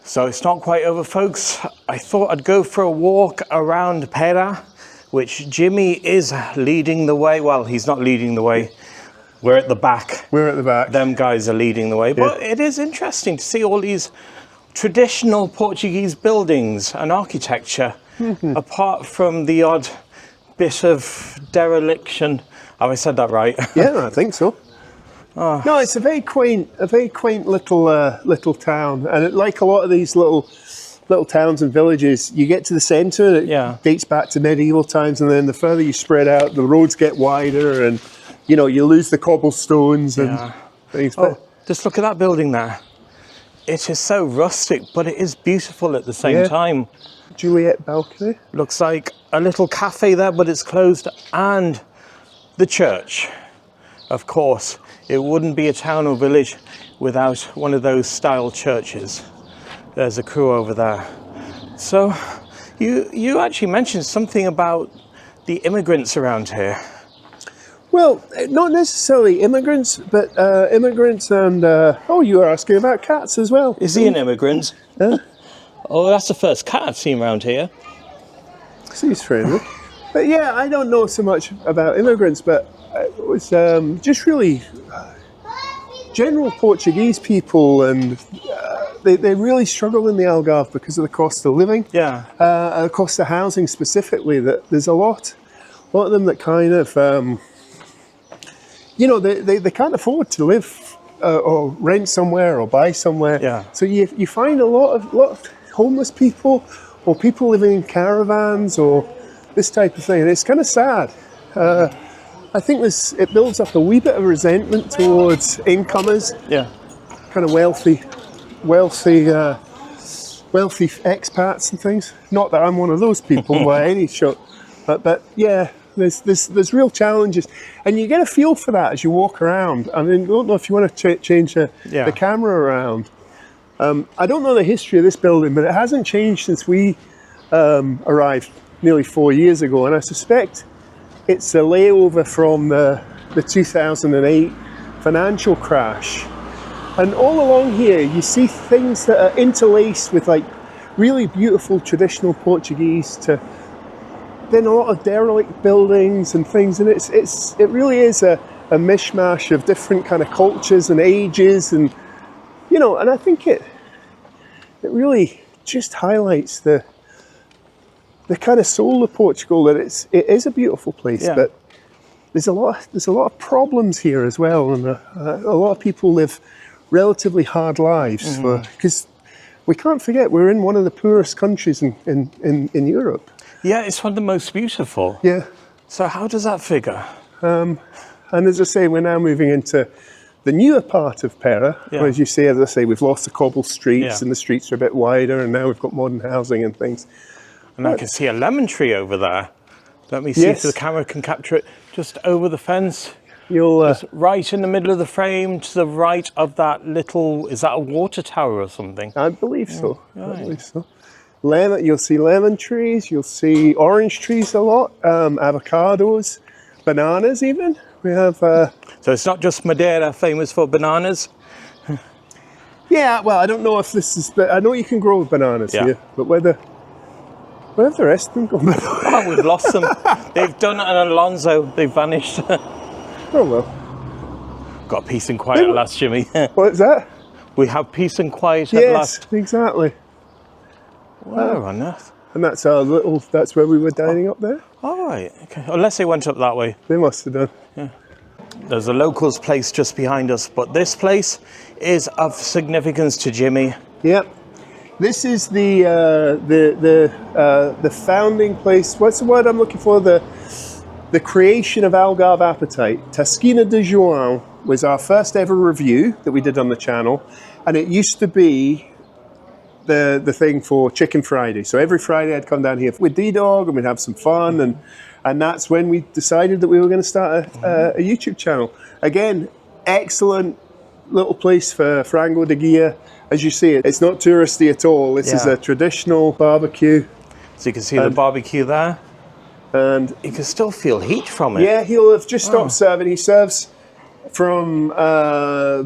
So it's not quite over, folks. I thought I'd go for a walk around Pêra, which Jimmy is leading the way. Well, he's not leading the way. We're at the back. We're at the back. Them guys are leading the way. But it is interesting to see all these traditional Portuguese buildings and architecture, apart from the odd bit of dereliction. Have I said that right? Yeah, I think so. Oh. No, it's a very quaint little town, and like a lot of these little towns and villages, you get to the centre, it dates back to medieval times, and then the further you spread out, the roads get wider, and you know, you lose the cobblestones and things. Oh, just look at that building there. It is so rustic, but it is beautiful at the same time. Juliet balcony. Looks like a little cafe there, but it's closed. And the church. Of course, it wouldn't be a town or village without one of those style churches. There's a crew over there. So you actually mentioned something about the immigrants around here. Well, not necessarily immigrants, but immigrants and... you were asking about cats as well. Is he an immigrant? Oh, that's the first cat I've seen around here. He's friendly. But yeah, I don't know so much about immigrants, but it was just really general Portuguese people, and they really struggle in the Algarve because of the cost of living. Yeah. The cost of housing specifically. That there's a lot of them that kind of... they can't afford to live or rent somewhere or buy somewhere. Yeah. So you find a lot of homeless people or people living in caravans or this type of thing. And it's kind of sad. I think it builds up a wee bit of resentment towards incomers. Yeah. Kind of wealthy expats and things. Not that I'm one of those people by any shot, but yeah. There's real challenges, and you get a feel for that as you walk around. I mean, I don't know if you want to change the camera around. I don't know the history of this building, but it hasn't changed since we arrived nearly 4 years ago, and I suspect it's a layover from the 2008 financial crash. And all along here, you see things that are interlaced with like really beautiful traditional Portuguese to then a lot of derelict buildings and things, and it really is a mishmash of different kind of cultures and ages, and and I think it really just highlights the kind of soul of Portugal, that it is a beautiful place, but there's a lot of problems here as well, and a lot of people live relatively hard lives because we can't forget we're in one of the poorest countries in Europe. Yeah, it's one of the most beautiful. Yeah. So how does that figure? And as I say, we're now moving into the newer part of Pêra. Yeah. As you say, as I say, we've lost the cobble streets and the streets are a bit wider, and now we've got modern housing and things. And I can see a lemon tree over there. Let me see if the camera can capture it. Just over the fence. Just right in the middle of the frame, to the right of that little... Is that a water tower or something? I believe so. Right. I believe so. You'll see lemon trees, you'll see orange trees a lot, avocados, bananas even. We have... So it's not just Madeira famous for bananas? Yeah, well, I don't know if this is... I know you can grow bananas here, but where have the rest of them gone? Oh, we've lost them. They've done an Alonso, they've vanished. Oh well. Got peace and quiet at last, Jimmy. What is that? We have peace and quiet at last. Yes, exactly. Where on earth? And that's where we were dining up there. All right, okay. Unless they went up that way. They must have done. Yeah. There's a locals place just behind us, but this place is of significance to Jimmy. Yep. This is the founding place. What's the word I'm looking for? The creation of Algarve Appetite. Tasquina de João was our first ever review that we did on the channel, and it used to be the thing for Chicken Friday. So every Friday I'd come down here with D-Dog and we'd have some fun, and that's when we decided that we were going to start a YouTube channel. Again, excellent little place for frango de guia. As you see, it's not touristy at all. This is a traditional barbecue. So you can see the barbecue there. And you can still feel heat from it. Yeah, he'll have just stopped serving. He serves from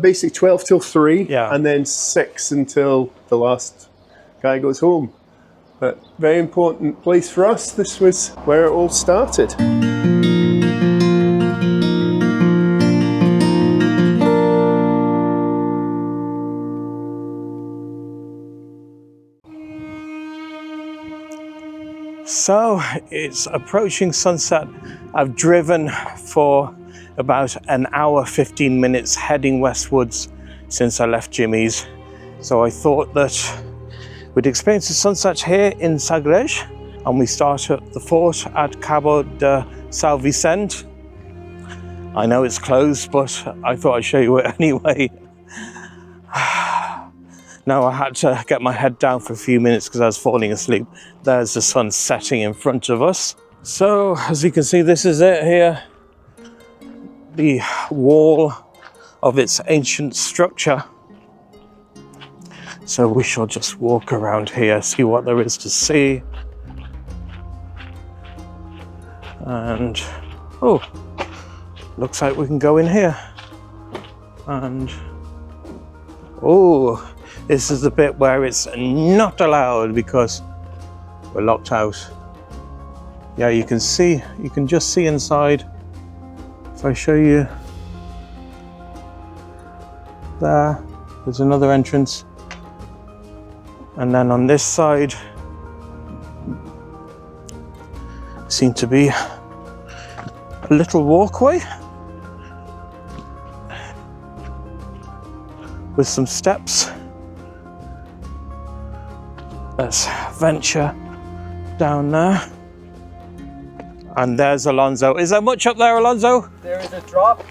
basically 12 till 3 and then 6 until the last guy goes home. But very important place for us. This was where it all started. So it's approaching sunset. I've driven for about an hour, 15 minutes heading westwards since I left Jimmy's. So I thought that we'd experience the sunset here in Sagres, and we start at the fort at Cabo de São Vicente. I know it's closed, but I thought I'd show you it anyway. Now I had to get my head down for a few minutes because I was falling asleep. There's the sun setting in front of us. So as you can see, this is it here. The wall of its ancient structure. So we shall just walk around here, see what there is to see. And, oh, looks like we can go in here. And, oh, this is the bit where it's not allowed because we're locked out. Yeah, you can just see inside. If I show you there's another entrance. And then on this side seems to be a little walkway with some steps. Let's venture down there. And there's Alonso. Is there much up there, Alonso? There is a drop,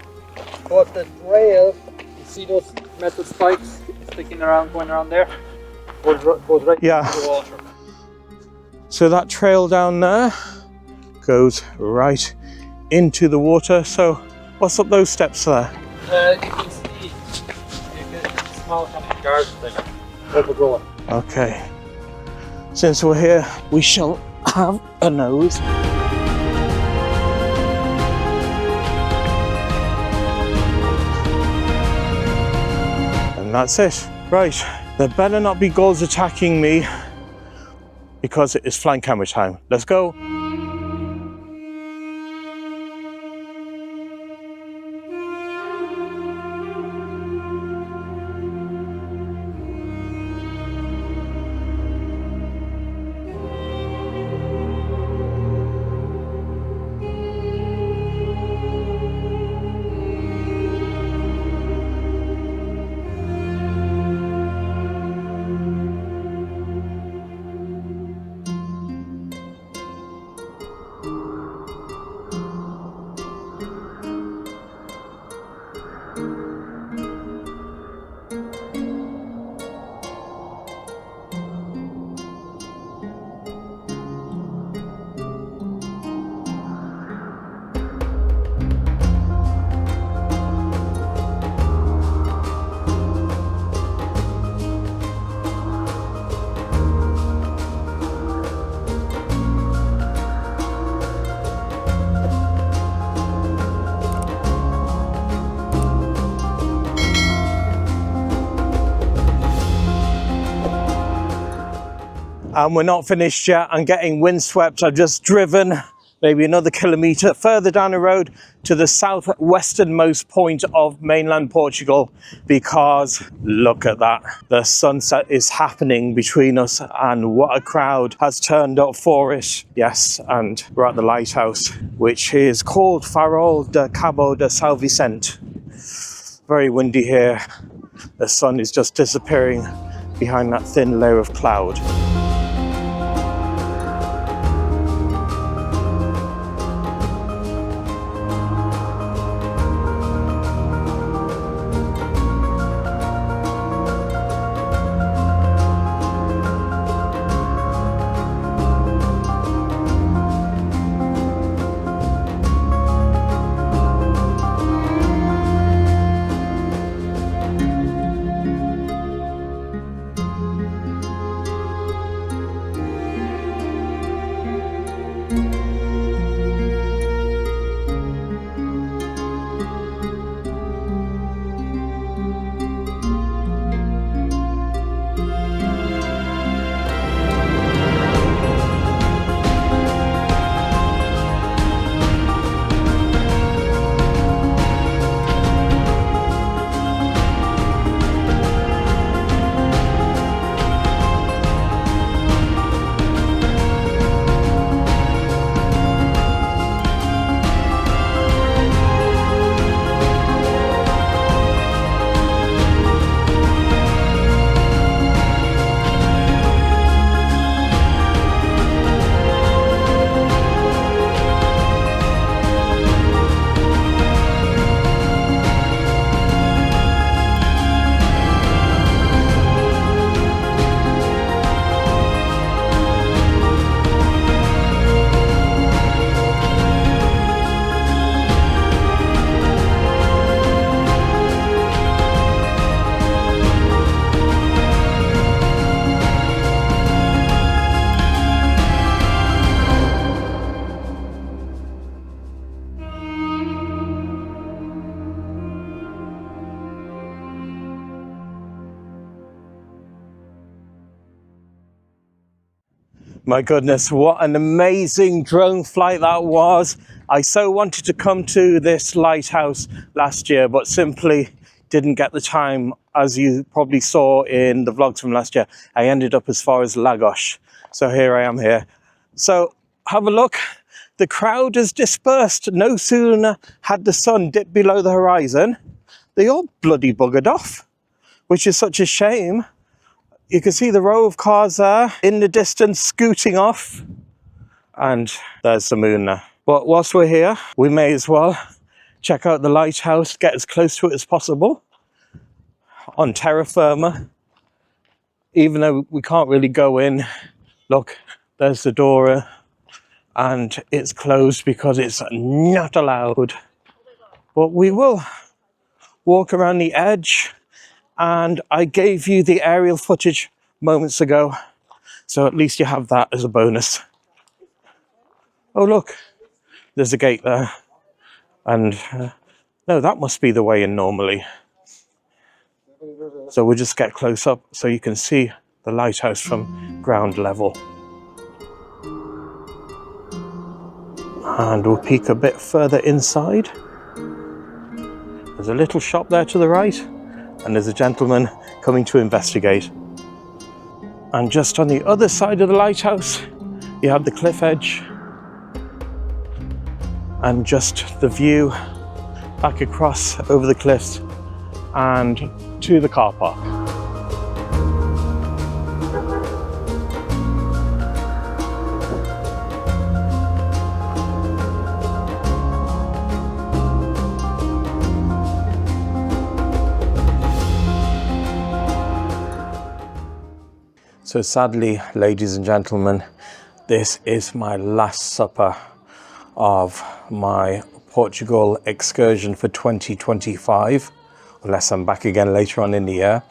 but the trail, you see those metal spikes sticking around, going around there? Goes right into the water. So that trail down there goes right into the water. So what's up those steps there? You can see small kind of gardens there, overgrown. Okay. Since we're here, we shall have a nose. And that's it. Right. There better not be gulls attacking me because it is flying camera time. Let's go. And we're not finished yet. I'm getting windswept. I've just driven maybe another kilometre further down the road to the southwesternmost point of mainland Portugal, because look at that. The sunset is happening between us, and what a crowd has turned up for it. Yes, and we're at the lighthouse, which is called Farol de Cabo de São Vicente. Very windy here. The sun is just disappearing behind that thin layer of cloud. My goodness, what an amazing drone flight that was. I so wanted to come to this lighthouse last year, but simply didn't get the time. As you probably saw in the vlogs from last year, I ended up as far as Lagos. So here I am here. So have a look. The crowd has dispersed. No sooner had the sun dipped below the horizon, they all bloody buggered off, which is such a shame. You can see the row of cars there in the distance scooting off. And there's the moon there. But whilst we're here, we may as well check out the lighthouse, get as close to it as possible on terra firma. Even though we can't really go in, look, there's the door and it's closed because it's not allowed. But we will walk around the edge. And I gave you the aerial footage moments ago, so at least you have that as a bonus. Oh look, there's a gate there. And no, that must be the way in normally. So we'll just get close up so you can see the lighthouse from ground level. And we'll peek a bit further inside. There's a little shop there to the right. And there's a gentleman coming to investigate. And just on the other side of the lighthouse, you have the cliff edge. And just the view back across over the cliffs and to the car park. So sadly, ladies and gentlemen, this is my last supper of my Portugal excursion for 2025, unless I'm back again later on in the year.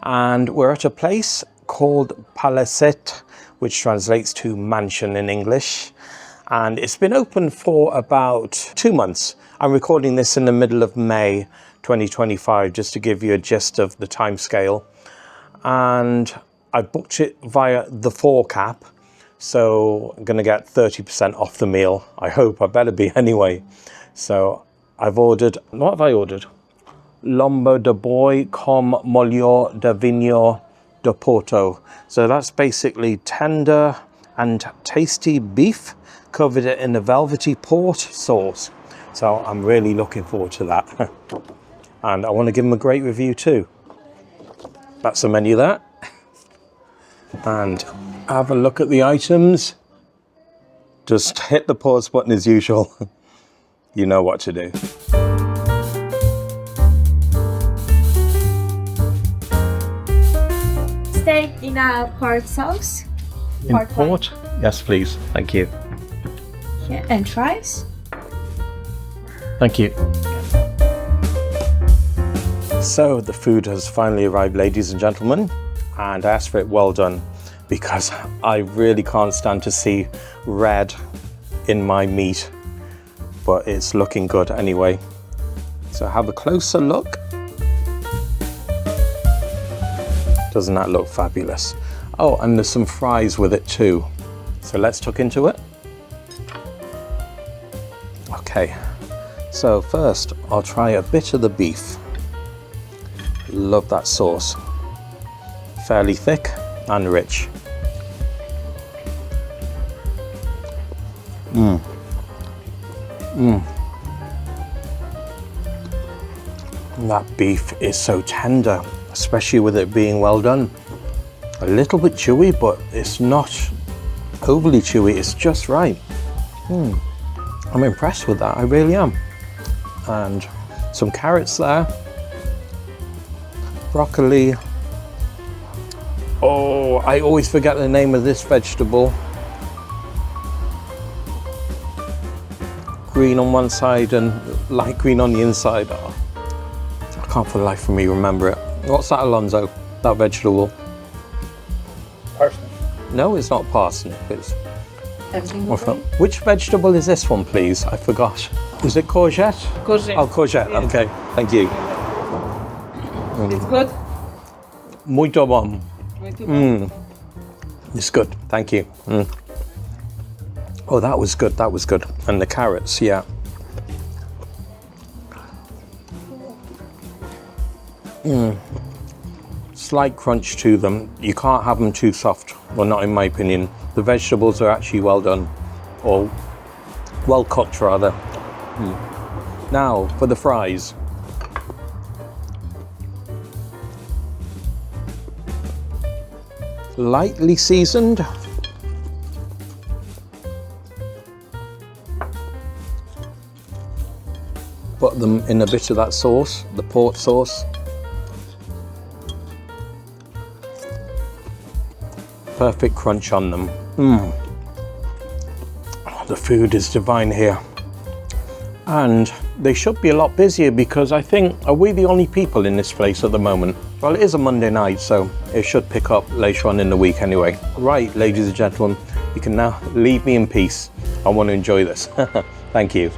And we're at a place called Palacete, which translates to mansion in English. And it's been open for about 2 months. I'm recording this in the middle of May 2025, just to give you a gist of the time scale. And I booked it via the 4-cap, so I'm going to get 30% off the meal. I hope, I better be anyway. So I've ordered, what have I ordered? Lombo de boi com molho de vinho de Porto. So that's basically tender and tasty beef covered in a velvety port sauce. So I'm really looking forward to that. And I want to give them a great review too. That's the menu there. And have a look at the items. Just hit the pause button as usual. You know what to do. Steak in a pork sauce. In port? Yes, please. Thank you. Yeah, and fries. Thank you. So the food has finally arrived, ladies and gentlemen. And I asked for it well done because I really can't stand to see red in my meat, but it's looking good anyway. So have a closer look. Doesn't that look fabulous? Oh, and there's some fries with it too. So let's tuck into it. Okay, so first I'll try a bit of the beef. Love that sauce. Fairly thick and rich. That beef is so tender, especially with it being well done. A little bit chewy, but it's not overly chewy, it's just right. I'm impressed with that, I really am. And some carrots there, broccoli. Oh, I always forget the name of this vegetable. Green on one side and light green on the inside. Oh, I can't for the life of me remember it. What's that, Alonso? That vegetable? Parsnip. No, it's not parsnip. It's... Everything okay. Which vegetable is this one, please? I forgot. Is it courgette? Courgette. Oh, courgette. Yeah. Okay, thank you. It's good. Muito bom. It's good, thank you. Oh, that was good, that was good. And the carrots, yeah. Slight crunch to them. You can't have them too soft, well, not in my opinion. The vegetables are actually well done, or well cooked rather. Now for the fries. Lightly seasoned. Put them in a bit of that sauce, the port sauce. Perfect crunch on them. The food is divine here. And they should be a lot busier because I think, are we the only people in this place at the moment? Well, it is a Monday night, so it should pick up later on in the week anyway. Right, ladies and gentlemen, you can now leave me in peace. I want to enjoy this. Thank you.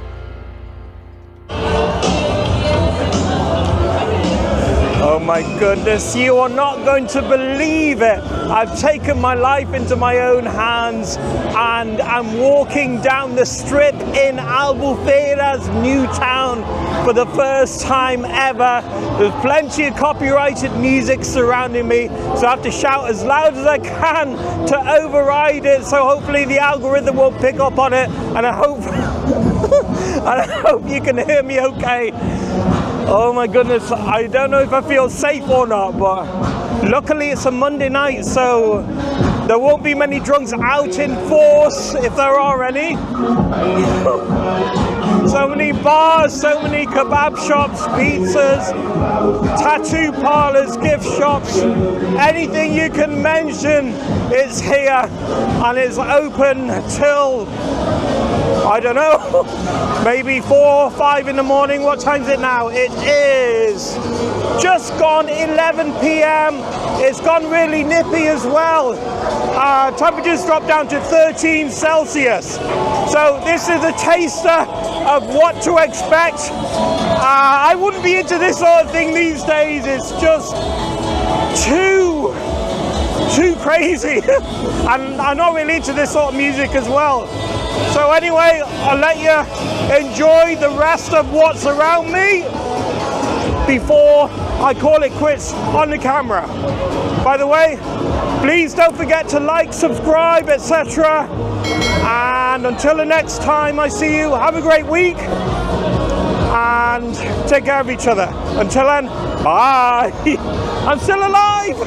Oh my goodness, you are not going to believe it. I've taken my life into my own hands and I'm walking down the strip in Albufeira's new town for the first time ever. There's plenty of copyrighted music surrounding me, so I have to shout as loud as I can to override it, so hopefully the algorithm won't pick up on it, and I hope you can hear me okay. Oh my goodness, I don't know if I feel safe or not, but luckily it's a Monday night, so there won't be many drunks out in force, if there are any. So many bars, so many kebab shops, pizzas, tattoo parlors, gift shops, anything you can mention, it's here, and it's open till, I don't know, maybe 4 or 5 in the morning. What time is it now? It is just gone 11 p.m. It's gone really nippy as well. Temperatures dropped down to 13 Celsius. So this is a taster of what to expect. I wouldn't be into this sort of thing these days. It's just too crazy. And I'm not really into this sort of music as well. So anyway, I'll let you enjoy the rest of what's around me before I call it quits on the camera. By the way, please don't forget to like, subscribe, etc. And until the next time I see you, have a great week and take care of each other. Until then, bye. I'm still alive.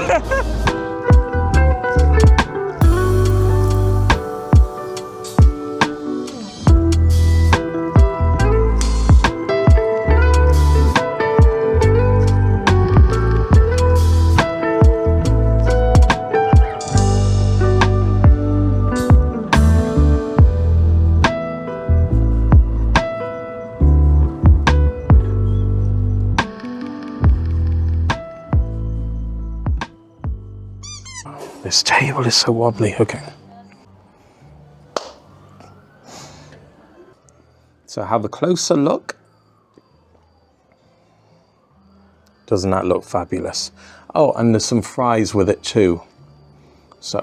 This table is so wobbly. Okay. So have a closer look. Doesn't that look fabulous? Oh, and there's some fries with it too. So